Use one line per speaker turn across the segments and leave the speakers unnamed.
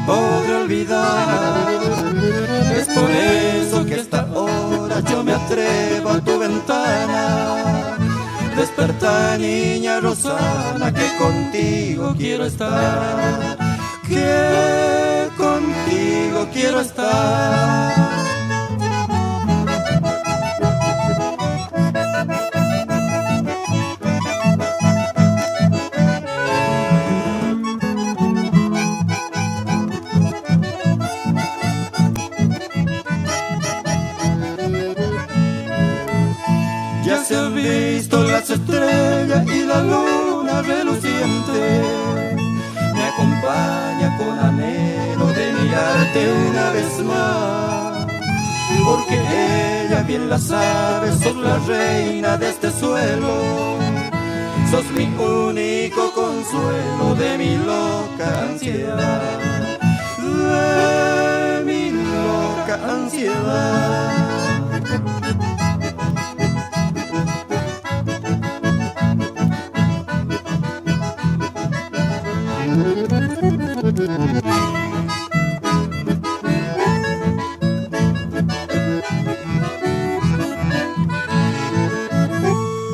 podré olvidar. Es por eso que a esta hora yo me atrevo a tu ventana. Desperta, niña Rosana, que contigo quiero estar, que contigo quiero estar. Ya se han visto las estrellas y la luna reluciente. Me acompaña con anhelo de mirarte una vez más, porque ella bien la sabe, sos la reina de este suelo. Sos mi único consuelo de mi loca ansiedad, de mi loca ansiedad.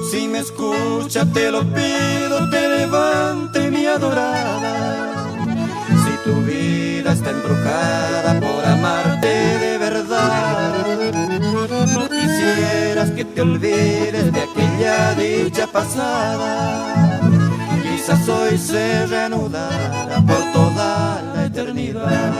Si me escucha te lo pido, te levante mi adorada. Si tu vida está embrujada por amarte de verdad, no quisieras que te olvides de aquella dicha pasada. Quizás hoy se reanudará por toda la eternidad.